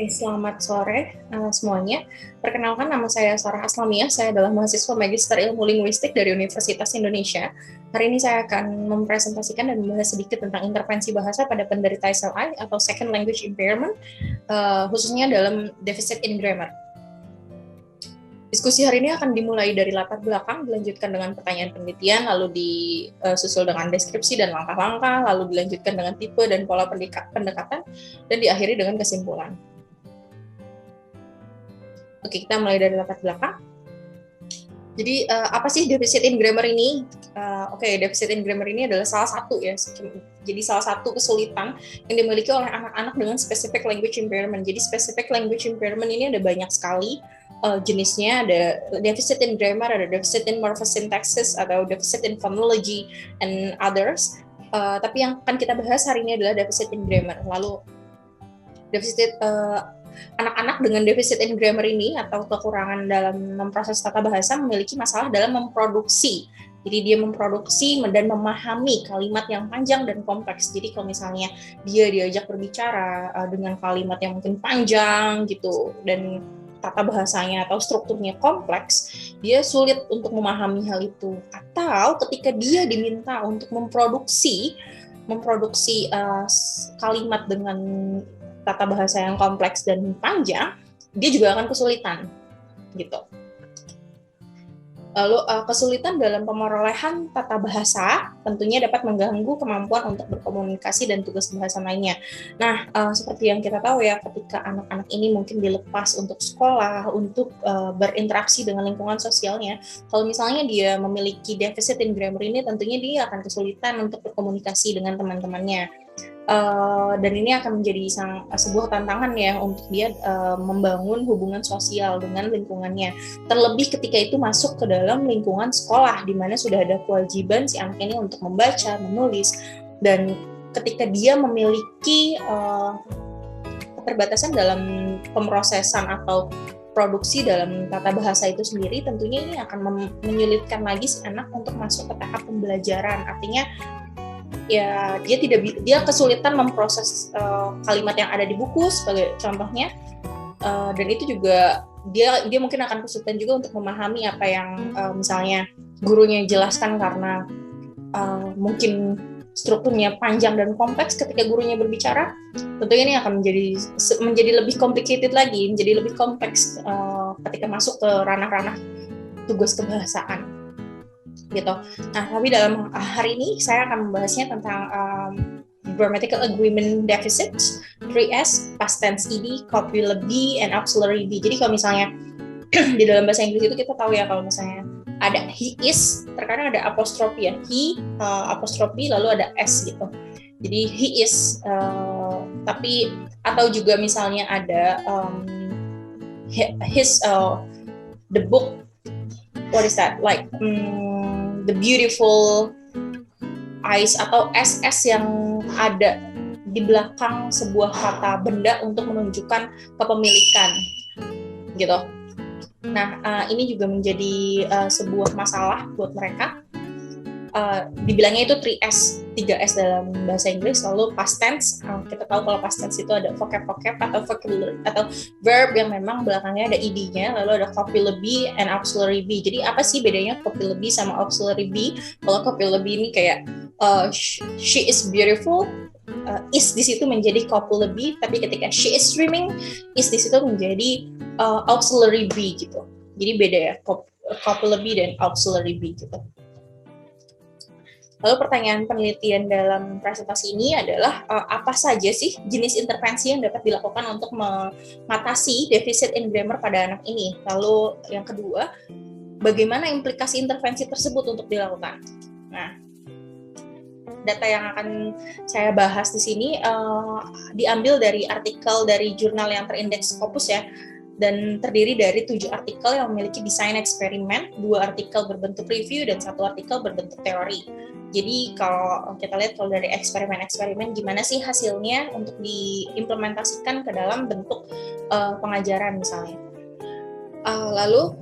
Oke, selamat sore semuanya. Perkenalkan, nama saya Sarah Aslamiyah. Saya adalah mahasiswa Magister Ilmu Linguistik dari Universitas Indonesia. Hari ini saya akan mempresentasikan dan membahas sedikit tentang intervensi bahasa pada penderita SLI atau Second Language Impairment, khususnya dalam deficit in grammar. Diskusi hari ini akan dimulai dari latar belakang, dilanjutkan dengan pertanyaan penelitian, lalu disusul dengan deskripsi dan langkah-langkah, lalu dilanjutkan dengan tipe dan pola pendekatan, dan diakhiri dengan kesimpulan. Oke, kita mulai dari latar belakang. Jadi, apa sih deficit in grammar ini? Deficit in grammar ini adalah salah satu ya. Jadi salah satu kesulitan yang dimiliki oleh anak-anak dengan specific language impairment. Jadi specific language impairment ini ada banyak sekali jenisnya. Ada deficit in grammar, ada deficit in morphosyntaxis, atau deficit in phonology, and others. Tapi yang akan kita bahas hari ini adalah deficit in grammar. Lalu deficit anak-anak dengan deficit in grammar ini atau kekurangan dalam memproses tata bahasa memiliki masalah dalam memproduksi. Jadi dia memproduksi dan memahami kalimat yang panjang dan kompleks. Jadi kalau misalnya dia diajak berbicara dengan kalimat yang mungkin panjang gitu dan tata bahasanya atau strukturnya kompleks, dia sulit untuk memahami hal itu. Atau ketika dia diminta untuk memproduksi kalimat dengan tata bahasa yang kompleks dan panjang, dia juga akan kesulitan gitu. Lalu kesulitan dalam pemerolehan tata bahasa tentunya dapat mengganggu kemampuan untuk berkomunikasi dan tugas bahasa lainnya. Nah, seperti yang kita tahu ya, ketika anak-anak ini mungkin dilepas untuk sekolah, untuk berinteraksi dengan lingkungan sosialnya, kalau misalnya dia memiliki deficit in grammar ini, tentunya dia akan kesulitan untuk berkomunikasi dengan teman-temannya. Dan ini akan menjadi sebuah tantangan ya untuk dia membangun hubungan sosial dengan lingkungannya. Terlebih ketika itu masuk ke dalam lingkungan sekolah, di mana sudah ada kewajiban si anak ini untuk membaca, menulis, dan ketika dia memiliki keterbatasan dalam pemrosesan atau produksi dalam tata bahasa itu sendiri, tentunya ini akan menyulitkan lagi si anak untuk masuk ke tahap pembelajaran. Artinya ya dia kesulitan memproses kalimat yang ada di buku sebagai contohnya, dan itu juga dia mungkin akan kesulitan juga untuk memahami apa yang misalnya gurunya jelaskan karena mungkin strukturnya panjang dan kompleks. Ketika gurunya berbicara, tentunya ini akan menjadi lebih complicated lagi, menjadi lebih kompleks ketika masuk ke ranah-ranah tugas kebahasaan gitu. Nah, tapi dalam hari ini saya akan membahasnya tentang grammatical agreement deficit, 3S, past tense ed, copula B, and auxiliary B. Jadi kalau misalnya di dalam bahasa Inggris itu kita tahu ya, kalau misalnya ada he is, terkadang ada apostrofi ya, he, apostrofi, lalu ada s gitu. Jadi he is, tapi atau juga misalnya ada his, the book, what is that, like the beautiful eyes, atau SS yang ada di belakang sebuah kata benda untuk menunjukkan kepemilikan gitu. Nah, ini juga menjadi sebuah masalah buat mereka. Dibilangnya itu 3S dalam bahasa Inggris. Lalu past tense, kita tahu kalau past tense itu ada vocab atau vocabulary atau verb yang memang belakangnya ada ed-nya, lalu ada copula B and auxiliary B. Jadi apa sih bedanya copula B sama auxiliary B? Kalau copula B ini kayak she is beautiful, is di situ menjadi copula B, tapi ketika she is swimming, is di situ menjadi auxiliary B gitu. Jadi beda ya, copula B dan auxiliary B gitu. Lalu pertanyaan penelitian dalam presentasi ini adalah apa saja sih jenis intervensi yang dapat dilakukan untuk mengatasi deficit in grammar pada anak ini. Lalu yang kedua, bagaimana implikasi intervensi tersebut untuk dilakukan. Nah, data yang akan saya bahas di sini diambil dari artikel dari jurnal yang terindeks Scopus ya, dan terdiri dari 7 artikel yang memiliki desain eksperimen, 2 artikel berbentuk review, dan 1 artikel berbentuk teori. Jadi kalau kita lihat kalau dari eksperimen gimana sih hasilnya untuk diimplementasikan ke dalam bentuk pengajaran misalnya. Lalu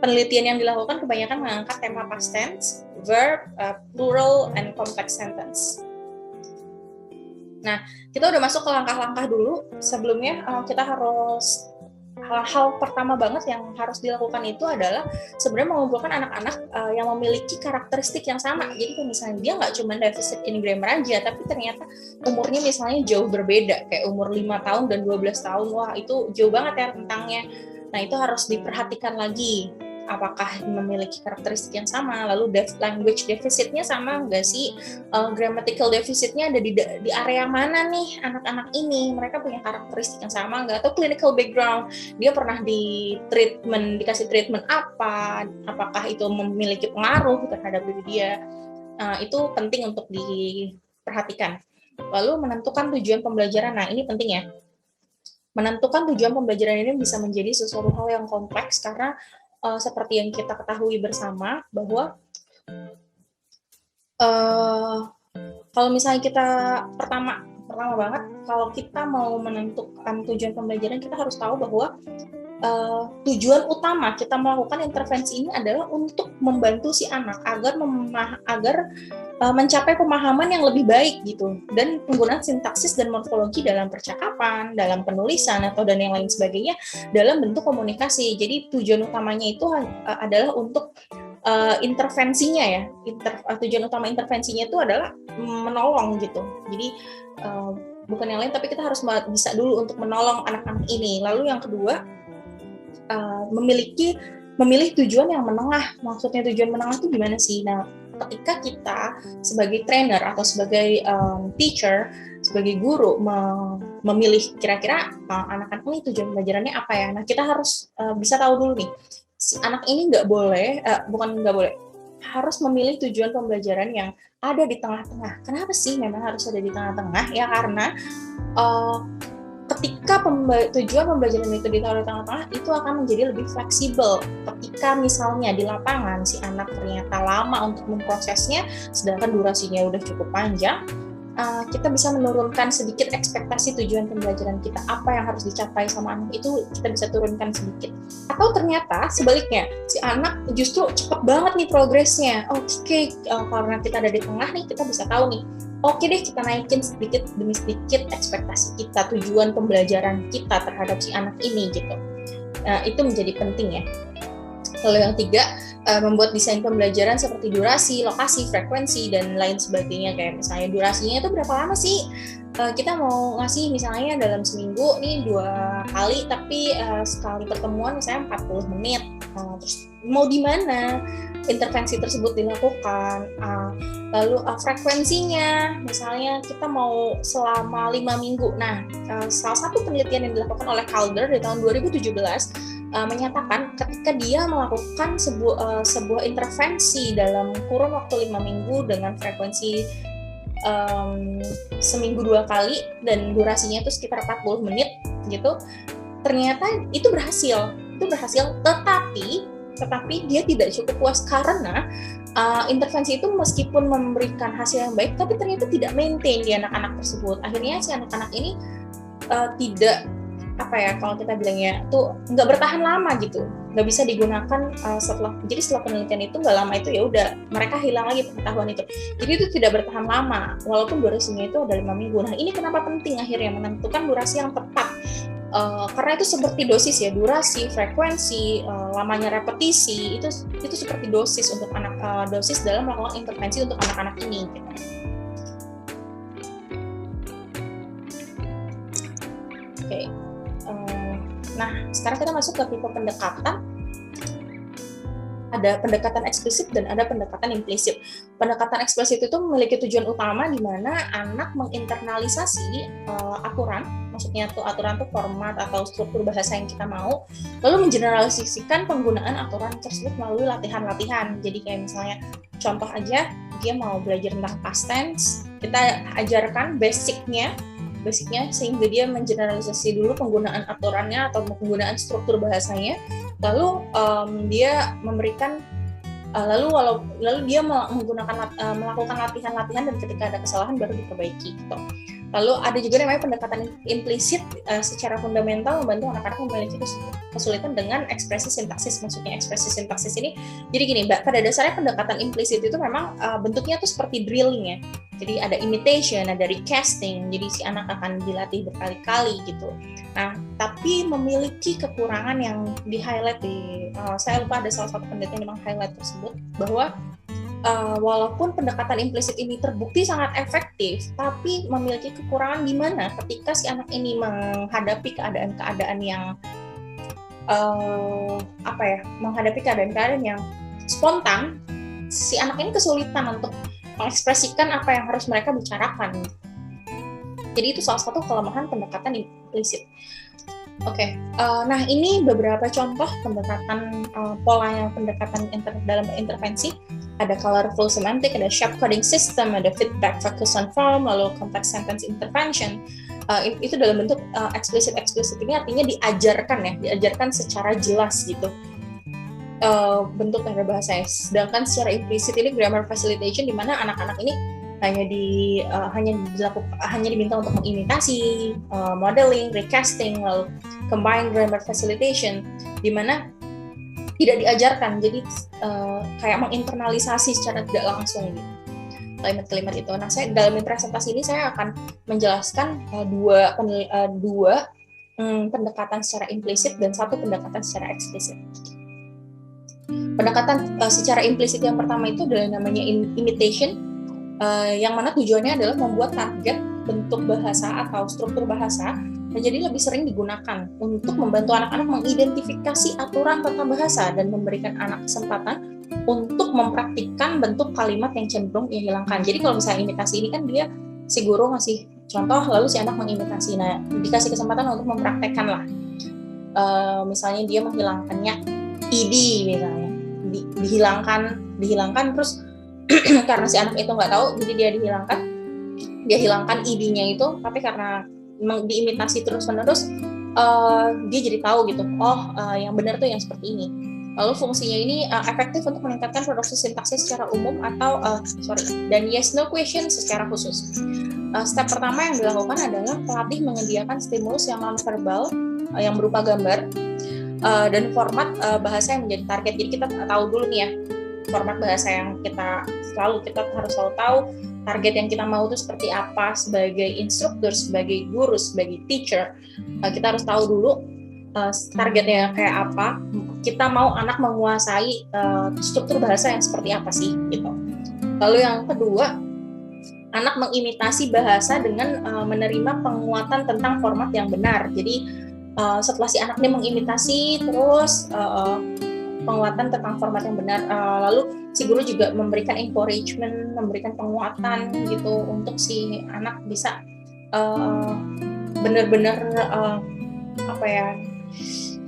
penelitian yang dilakukan kebanyakan mengangkat tema past tense, verb, plural, and complex sentence. Nah, kita udah masuk ke langkah-langkah dulu. Sebelumnya kita harus hal pertama banget yang harus dilakukan itu adalah sebenarnya mengumpulkan anak-anak yang memiliki karakteristik yang sama. Jadi kalau misalnya dia nggak cuma defisit enneagram aja, tapi ternyata umurnya misalnya jauh berbeda, kayak umur 5 tahun dan 12 tahun, wah itu jauh banget ya rentangnya. Nah itu harus diperhatikan lagi. Apakah memiliki karakteristik yang sama, lalu language deficitnya sama nggak sih, grammatical deficitnya ada di area mana nih anak-anak ini, mereka punya karakteristik yang sama nggak, atau clinical background, dia pernah dikasih treatment apa, apakah itu memiliki pengaruh terhadap diri dia. Itu penting untuk diperhatikan. Lalu menentukan tujuan pembelajaran, nah ini penting ya. Menentukan tujuan pembelajaran ini bisa menjadi sesuatu hal yang kompleks karena seperti yang kita ketahui bersama bahwa kalau misalnya kita pertama banget, kalau kita mau menentukan tujuan pembelajaran, kita harus tahu bahwa tujuan utama kita melakukan intervensi ini adalah untuk membantu si anak agar mencapai pemahaman yang lebih baik gitu, dan penggunaan sintaksis dan morfologi dalam percakapan, dalam penulisan atau dan yang lain sebagainya dalam bentuk komunikasi. Jadi tujuan utamanya itu adalah untuk intervensinya ya. Tujuan utama intervensinya itu adalah menolong gitu. Jadi bukan yang lain, tapi kita harus bisa dulu untuk menolong anak-anak ini. Lalu yang kedua, memilih tujuan yang menengah. Maksudnya tujuan menengah itu gimana sih? Nah, ketika kita sebagai trainer atau sebagai teacher, sebagai guru memilih kira-kira anak-anak ini tujuan pembelajarannya apa ya? Nah, kita harus bisa tahu dulu nih, si anak ini harus memilih tujuan pembelajaran yang ada di tengah-tengah. Kenapa sih memang harus ada di tengah-tengah? Ya karena ketika tujuan pembelajaran itu ditaruh di tengah-tengah, itu akan menjadi lebih fleksibel. Ketika misalnya di lapangan si anak ternyata lama untuk memprosesnya, sedangkan durasinya udah cukup panjang, kita bisa menurunkan sedikit ekspektasi tujuan pembelajaran kita. Apa yang harus dicapai sama anak itu kita bisa turunkan sedikit. Atau ternyata sebaliknya, si anak justru cepat banget nih progresnya. Oke, karena kita ada di tengah nih, kita bisa tahu nih, oke deh kita naikin sedikit demi sedikit ekspektasi kita, tujuan pembelajaran kita terhadap si anak ini gitu. Itu menjadi penting ya. Lalu yang tiga, membuat desain pembelajaran seperti durasi, lokasi, frekuensi, dan lain sebagainya. Kayak misalnya durasinya itu berapa lama sih? Kita mau ngasih misalnya dalam seminggu nih 2 kali, tapi sekali pertemuan misalnya 40 menit. Terus mau di mana intervensi tersebut dilakukan? Lalu frekuensinya, misalnya kita mau selama 5 minggu. Nah, salah satu penelitian yang dilakukan oleh Calder di tahun 2017 menyatakan ketika dia melakukan sebuah intervensi dalam kurun waktu 5 minggu dengan frekuensi seminggu 2 kali dan durasinya itu sekitar 40 menit gitu, ternyata itu berhasil, tetapi dia tidak cukup puas karena intervensi itu meskipun memberikan hasil yang baik, tapi ternyata tidak maintain di anak-anak tersebut. Akhirnya si anak-anak ini tidak, kalau kita bilangnya tuh nggak bertahan lama gitu, nggak bisa digunakan setelah penelitian itu nggak lama itu ya udah mereka hilang lagi pengetahuan itu. Jadi itu tidak bertahan lama walaupun durasinya itu udah 5 minggu. Nah ini kenapa penting akhirnya menentukan durasi yang tepat, karena itu seperti dosis ya, durasi, frekuensi, lamanya repetisi itu seperti dosis untuk dosis dalam melakukan intervensi untuk anak-anak ini gitu. Oke. Nah, sekarang kita masuk ke tipe pendekatan. Ada pendekatan eksplisit dan ada pendekatan implisit. Pendekatan eksplisit itu memiliki tujuan utama di mana anak menginternalisasi aturan, maksudnya tuh aturan tuh format atau struktur bahasa yang kita mau, lalu mengeneralisasikan penggunaan aturan tersebut melalui latihan-latihan. Jadi kayak misalnya contoh aja, dia mau belajar tentang past tense, kita ajarkan basicnya sehingga dia mengeneralisasi dulu penggunaan aturannya atau penggunaan struktur bahasanya, lalu dia memberikan lalu dia melakukan latihan-latihan dan ketika ada kesalahan baru diperbaiki gitu. Lalu ada juga namanya pendekatan implisit, secara fundamental membantu anak-anak memiliki kesulitan dengan ekspresi sintaksis. Maksudnya ekspresi sintaksis ini, jadi gini Mbak, pada dasarnya pendekatan implisit itu memang bentuknya tuh seperti drilling ya. Jadi ada imitation, ada recasting, jadi si anak akan dilatih berkali-kali gitu. Nah, tapi memiliki kekurangan yang di-highlight saya lupa ada salah satu penelitian yang meng-highlight tersebut, bahwa walaupun pendekatan implisit ini terbukti sangat efektif, tapi memiliki kekurangan di mana ketika si anak ini menghadapi keadaan-keadaan yang menghadapi keadaan-keadaan yang spontan, si anak ini kesulitan untuk mengekspresikan apa yang harus mereka bicarakan. Jadi itu salah satu kelemahan pendekatan implisit. Oke, nah ini beberapa contoh pendekatan pola yang pendekatan dalam intervensi. Ada colorful semantic, ada sharp coding system, ada feedback focus on form, lalu context sentence intervention. Itu dalam bentuk explicit ini artinya diajarkan secara jelas gitu. Bentuk tanda bahasanya. Sedangkan secara implisit ini grammar facilitation, di mana anak-anak ini hanya diminta untuk mengimitasi, modeling, recasting, lalu combined grammar facilitation, di mana tidak diajarkan, jadi kayak menginternalisasi secara tidak langsung gitu kalimat-kalimat itu. Nah, saya dalam presentasi ini saya akan menjelaskan dua pendekatan secara implisit dan satu pendekatan secara eksplisit. Pendekatan secara implisit yang pertama itu adalah namanya imitation, yang mana tujuannya adalah membuat target bentuk bahasa atau struktur bahasa menjadi lebih sering digunakan untuk membantu anak-anak mengidentifikasi aturan tata bahasa dan memberikan anak kesempatan untuk mempraktikkan bentuk kalimat yang cenderung ia hilangkan. Jadi kalau misalnya imitasi ini kan dia si guru ngasih contoh lalu si anak mengimitasi. Nah, dikasih kesempatan untuk mempraktekkan lah. Misalnya dia menghilangkannya id misalnya. Dihilangkan terus karena si anak itu nggak tahu, jadi dia hilangkan id-nya itu, tapi karena diimitasi terus-menerus, dia jadi tahu gitu, yang benar tuh yang seperti ini. Lalu fungsinya ini efektif untuk meningkatkan produksi sintaksis secara umum atau dan yes no question secara khusus. Step pertama yang dilakukan adalah pelatih menyediakan stimulus yang non-verbal yang berupa gambar dan format bahasa yang menjadi target. Jadi kita tahu dulu nih ya format bahasa yang kita harus selalu tahu. Target yang kita mau itu seperti apa sebagai instruktur, sebagai guru, sebagai teacher. Kita harus tahu dulu targetnya kayak apa. Kita mau anak menguasai struktur bahasa yang seperti apa sih gitu. Lalu yang kedua, anak mengimitasi bahasa dengan menerima penguatan tentang format yang benar. Jadi setelah si anak ini mengimitasi terus penguatan tentang format yang benar, lalu si guru juga memberikan encouragement, memberikan penguatan gitu untuk si anak bisa benar-benar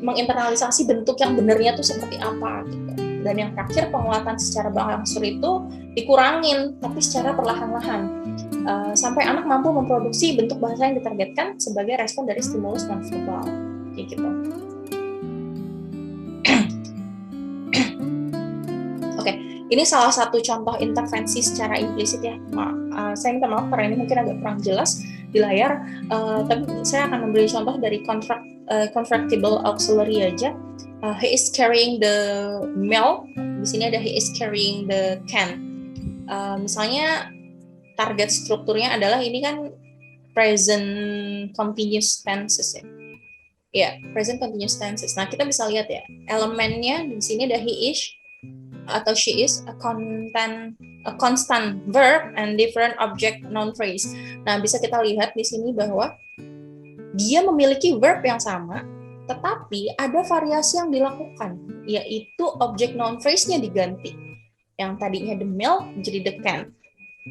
menginternalisasi bentuk yang benarnya tuh seperti apa gitu. Dan yang terakhir, penguatan secara berangsur itu dikurangin tapi secara perlahan-lahan sampai anak mampu memproduksi bentuk bahasa yang ditargetkan sebagai respon dari stimulus nonverbal kayak gitu. Ini salah satu contoh intervensi secara implisit ya. Saya minta maaf karena ini mungkin agak kurang jelas di layar, tapi saya akan memberi contoh dari contractible auxiliary aja. He is carrying the milk. Di sini ada he is carrying the can. Misalnya target strukturnya adalah ini kan present continuous tenses ya. Ya, present continuous tenses. Nah, kita bisa lihat ya, elemennya di sini ada he is atau she is, a constant verb and different object noun phrase. Nah, bisa kita lihat di sini bahwa dia memiliki verb yang sama, tetapi ada variasi yang dilakukan, yaitu object noun phrase-nya diganti. Yang tadinya the milk menjadi the can.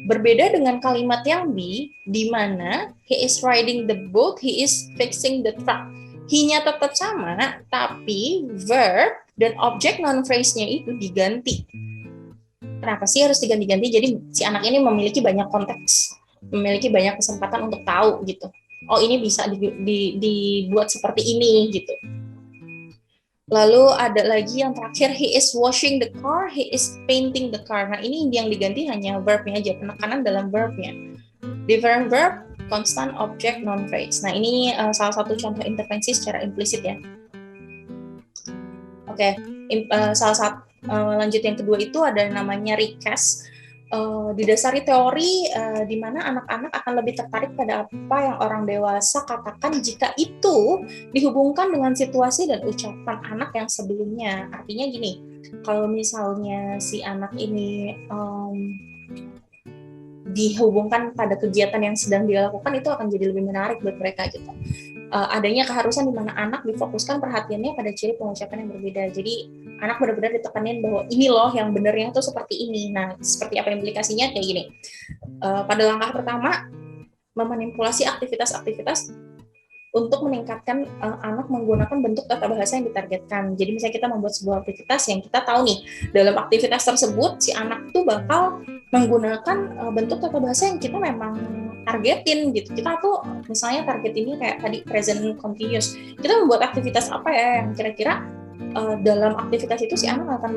Berbeda dengan kalimat yang B, di mana he is riding the boat, he is fixing the truck. He-nya tetap sama, tapi verb dan objek non-phrase-nya itu diganti. Kenapa sih harus diganti-ganti? Jadi si anak ini memiliki banyak konteks, memiliki banyak kesempatan untuk tahu gitu. Oh, ini bisa dibuat seperti ini gitu. Lalu ada lagi yang terakhir, he is washing the car, he is painting the car. Nah, ini yang diganti hanya verb-nya aja, penekanan dalam verb-nya. Different verb, constant object non-phrase. Nah, ini salah satu contoh intervensi secara implisit ya. Oke, salah satu lanjut yang kedua itu ada namanya recast. Didasari teori di mana anak-anak akan lebih tertarik pada apa yang orang dewasa katakan jika itu dihubungkan dengan situasi dan ucapan anak yang sebelumnya. Artinya gini, kalau misalnya si anak ini dihubungkan pada kegiatan yang sedang dilakukan, itu akan jadi lebih menarik buat mereka gitu. Adanya keharusan di mana anak difokuskan perhatiannya pada ciri pengucapan yang berbeda. Jadi anak benar-benar ditekanin bahwa ini loh yang benernya tuh seperti ini. Nah, seperti apa implikasinya kayak gini. Pada langkah pertama, memanipulasi aktivitas-aktivitas untuk meningkatkan anak menggunakan bentuk tata bahasa yang ditargetkan. Jadi misalnya kita membuat sebuah aktivitas yang kita tahu nih, dalam aktivitas tersebut si anak tuh bakal menggunakan bentuk tata bahasa yang kita memang targetin gitu. Kita tuh misalnya target ini kayak tadi present continuous. Kita membuat aktivitas apa ya yang kira-kira dalam aktivitas itu si anak akan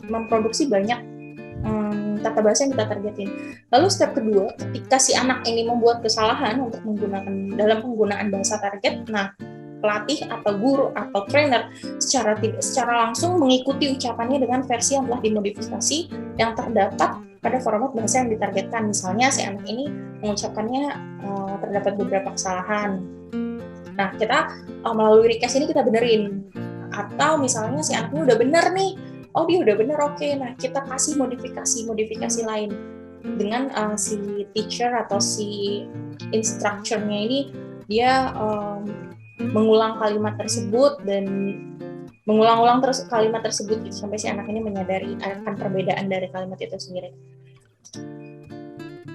memproduksi banyak tata bahasa yang kita targetin. Lalu step kedua, ketika si anak ini membuat kesalahan untuk menggunakan dalam penggunaan bahasa target, nah pelatih atau guru atau trainer secara langsung mengikuti ucapannya dengan versi yang telah dimodifikasi yang terdapat pada format bahasa yang ditargetkan. Misalnya si anak ini mengucapkannya terdapat beberapa kesalahan. Nah, kita melalui recast ini kita benerin. Atau misalnya si anaknya udah bener nih, oh dia udah bener, oke. Nah, kita kasih modifikasi lain dengan si teacher atau si instructor-nya ini dia mengulang kalimat tersebut dan mengulang-ulang terus kalimat tersebut gitu, sampai si anak ini menyadari akan perbedaan dari kalimat itu sendiri.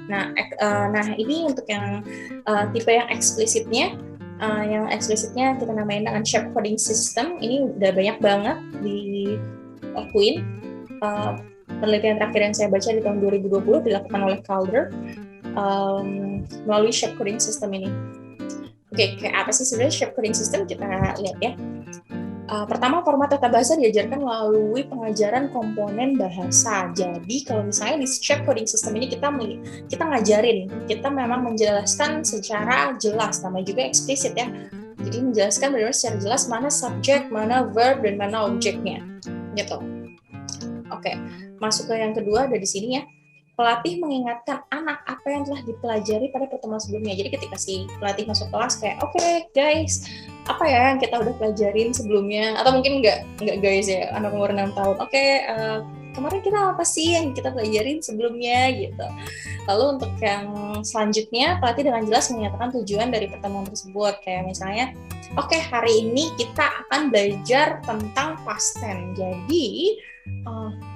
Nah ini untuk yang tipe yang eksplisitnya. Yang eksplisitnya kita namain dengan shape coding system. Ini udah banyak banget dilakuin. Penelitian terakhir yang saya baca di tahun 2020 dilakukan oleh Calder melalui shape coding system ini. Oke, kayak apa sih sebenarnya shape coding system? Kita lihat ya. Pertama, format tata bahasa diajarkan melalui pengajaran komponen bahasa. Jadi kalau misalnya di shape coding system ini kita ngajarin, kita memang menjelaskan secara jelas, namanya juga eksplisit ya. Jadi menjelaskan benar-benar secara jelas mana subjek, mana verb, dan mana objeknya, gitu. Oke, masuk ke yang kedua ada di sini ya. Pelatih mengingatkan anak apa yang telah dipelajari pada pertemuan sebelumnya. Jadi ketika si pelatih masuk kelas kayak, oke, guys, apa ya yang kita udah pelajarin sebelumnya? Atau mungkin nggak guys ya, anak umur 6 tahun. Oke, kemarin kita apa sih yang kita pelajarin sebelumnya gitu. Lalu untuk yang selanjutnya, pelatih dengan jelas menyatakan tujuan dari pertemuan tersebut. Kayak misalnya, oke, hari ini kita akan belajar tentang past tense. Jadi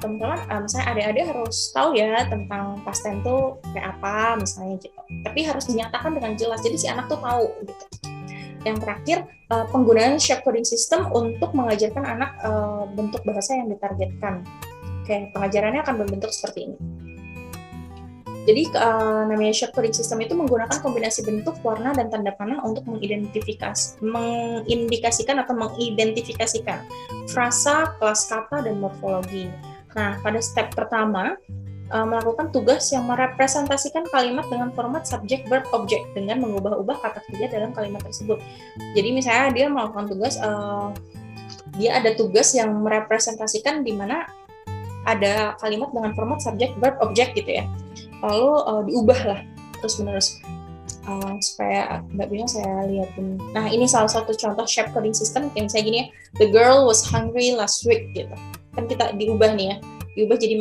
teman-teman, misalnya adik-adik harus tahu ya tentang past tense itu kayak apa misalnya gitu. Tapi harus dinyatakan dengan jelas, jadi si anak tuh tahu gitu. Yang terakhir, penggunaan shape coding system untuk mengajarkan anak bentuk bahasa yang ditargetkan. Oke, pengajarannya akan berbentuk seperti ini. Jadi namanya shape coding system itu menggunakan kombinasi bentuk, warna, dan tanda panah untuk mengindikasikan atau mengidentifikasikan frasa, kelas kata, dan morfologi. Nah, pada step pertama, melakukan tugas yang merepresentasikan kalimat dengan format subjek, verb, object dengan mengubah-ubah kata kerja dalam kalimat tersebut. Jadi misalnya dia melakukan tugas, dia ada tugas yang merepresentasikan di mana ada kalimat dengan format subjek, verb, object gitu ya. Lalu diubah lah terus-menerus supaya nggak bingung saya lihatin. Nah, ini salah satu contoh shape coding system yang saya gini ya, the girl was hungry last week gitu. Kan kita diubah nih ya, diubah jadi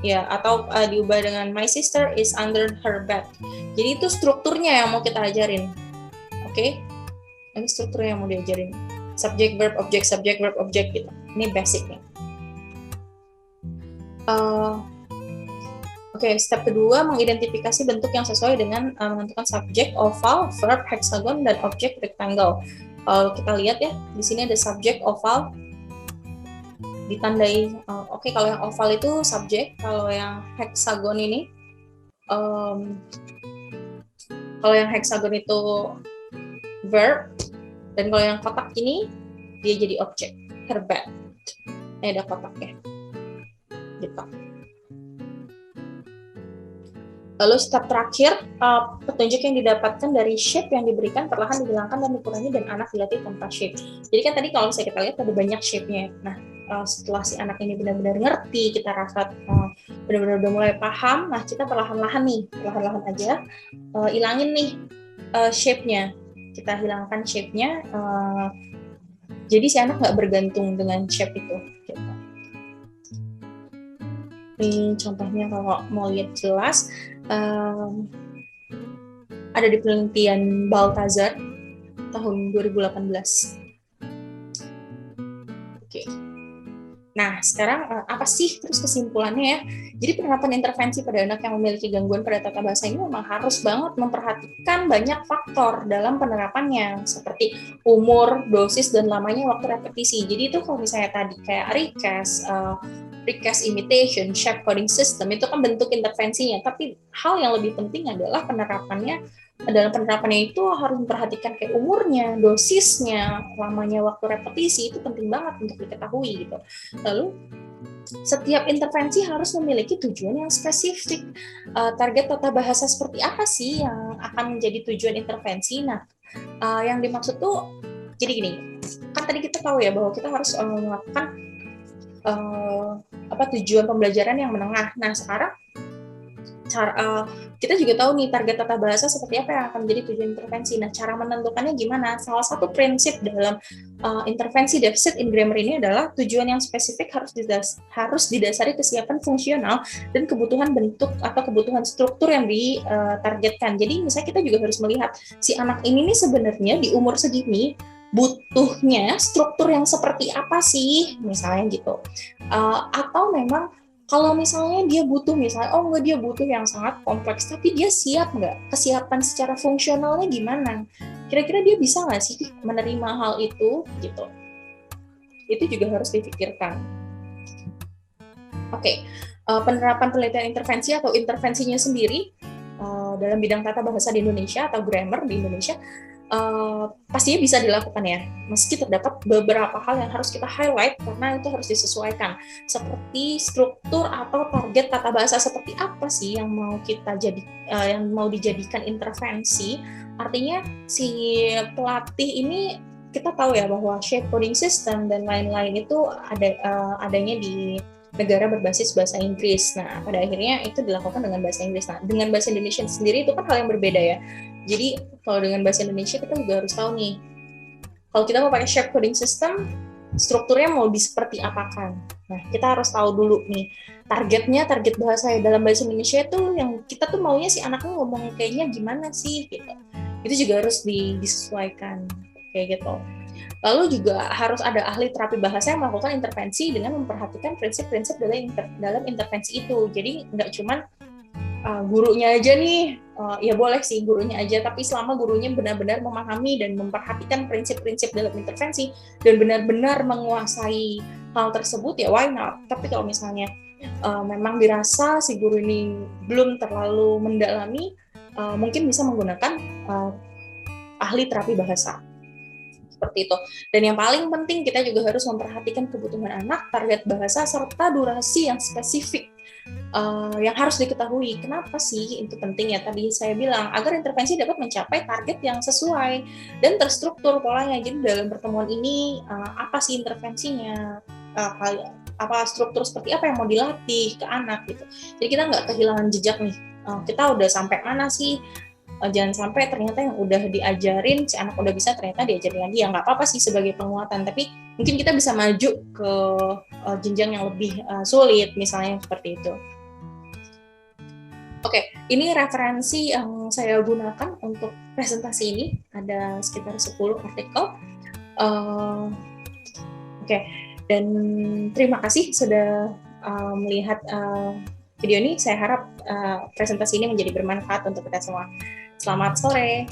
atau diubah dengan my sister is under her bed. Jadi itu strukturnya yang mau kita ajarin. Oke? Ini strukturnya yang mau diajarin. Subject, verb, object, subject, verb, object gitu. Ini basicnya. Oke, step kedua, mengidentifikasi bentuk yang sesuai dengan menentukan subjek, oval, verb, hexagon, dan objek rectangle. Kalau kita lihat ya, di sini ada subjek, oval, ditandai. Oke, kalau yang oval itu subjek, kalau yang hexagon ini, kalau yang hexagon itu verb, dan kalau yang kotak ini, dia jadi objek, her bed. Ini ada kotaknya. Gitu. Lalu step terakhir, petunjuk yang didapatkan dari shape yang diberikan perlahan dihilangkan dan dikurangi dan anak dilatih tanpa shape. Jadi kan tadi kalau misalnya kita lihat ada banyak shape-nya. Nah, setelah si anak ini benar-benar ngerti, kita rasa benar-benar udah mulai paham, nah kita perlahan-lahan aja ilangin nih shape-nya. Kita hilangkan shape-nya, jadi si anak nggak bergantung dengan shape itu. Gitu. Ini contohnya kalau mau lihat jelas, ada di penelitian Balthazar tahun 2018. Oke. Nah, sekarang apa sih terus kesimpulannya ya? Jadi penerapan intervensi pada anak yang memiliki gangguan pada tata bahasa ini memang harus banget memperhatikan banyak faktor dalam penerapannya, seperti umur, dosis, dan lamanya waktu repetisi. Jadi itu kalau misalnya tadi kayak recast imitation, shape coding system, itu kan bentuk intervensinya. Tapi hal yang lebih penting adalah penerapannya. Dalam penerapannya itu harus memperhatikan kayak umurnya, dosisnya, lamanya waktu repetisi, itu penting banget untuk diketahui gitu. Lalu setiap intervensi harus memiliki tujuan yang spesifik. Target tata bahasa seperti apa sih yang akan menjadi tujuan intervensi? Nah, yang dimaksud tuh jadi gini, kan tadi kita tahu ya bahwa kita harus melakukan tujuan pembelajaran yang menengah. Nah, sekarang kita juga tahu nih target tata bahasa seperti apa yang akan menjadi tujuan intervensi. Nah, cara menentukannya gimana? Salah satu prinsip dalam intervensi deficit in grammar ini adalah tujuan yang spesifik harus didasari kesiapan fungsional dan kebutuhan bentuk atau kebutuhan struktur yang ditargetkan. Jadi misalnya kita juga harus melihat si anak ini nih sebenarnya di umur segini butuhnya struktur yang seperti apa sih, misalnya gitu. Atau memang kalau misalnya dia butuh, dia butuh yang sangat kompleks, tapi dia siap nggak? Kesiapan secara fungsionalnya gimana? Kira-kira dia bisa nggak sih menerima hal itu? Gitu. Itu juga harus dipikirkan. Oke, penerapan penelitian intervensi atau intervensinya sendiri dalam bidang tata bahasa di Indonesia atau grammar di Indonesia, pastinya bisa dilakukan ya, meski terdapat beberapa hal yang harus kita highlight karena itu harus disesuaikan, seperti struktur atau target tata bahasa seperti apa sih yang mau dijadikan intervensi. Artinya si pelatih ini, kita tahu ya bahwa shape coding system dan lain-lain itu adanya di negara berbasis bahasa Inggris. Nah, pada akhirnya itu dilakukan dengan bahasa Inggris. Nah, dengan bahasa Indonesia sendiri itu kan hal yang berbeda ya. Jadi kalau dengan bahasa Indonesia kita juga harus tahu nih, kalau kita mau pakai shape coding system, strukturnya mau seperti apakan. Nah, kita harus tahu dulu nih, target bahasa dalam bahasa Indonesia itu yang kita tuh maunya si anaknya ngomong kayaknya gimana sih gitu. Itu juga harus disesuaikan kayak gitu. Lalu juga harus ada ahli terapi bahasa yang melakukan intervensi dengan memperhatikan prinsip-prinsip dalam intervensi itu. Jadi nggak cuma gurunya aja nih, ya boleh sih gurunya aja, tapi selama gurunya benar-benar memahami dan memperhatikan prinsip-prinsip dalam intervensi dan benar-benar menguasai hal tersebut, ya why not? Tapi kalau misalnya memang dirasa si guru ini belum terlalu mendalami, mungkin bisa menggunakan ahli terapi bahasa. Seperti itu. Dan yang paling penting kita juga harus memperhatikan kebutuhan anak, target bahasa, serta durasi yang spesifik yang harus diketahui. Kenapa sih itu penting ya? Tadi saya bilang, agar intervensi dapat mencapai target yang sesuai dan terstruktur polanya. Jadi dalam pertemuan ini, apa sih intervensinya? Apa struktur seperti apa yang mau dilatih ke anak gitu. Jadi kita nggak kehilangan jejak nih. Kita udah sampai mana sih? Jangan sampai ternyata yang udah diajarin si anak udah bisa ternyata diajarin lagi, ya nggak apa-apa sih sebagai penguatan, tapi mungkin kita bisa maju ke jenjang yang lebih sulit misalnya seperti itu. Oke, ini referensi yang saya gunakan untuk presentasi ini, ada sekitar 10 artikel. Oke, dan terima kasih sudah melihat video ini. Saya harap presentasi ini menjadi bermanfaat untuk kita semua. Selamat sore.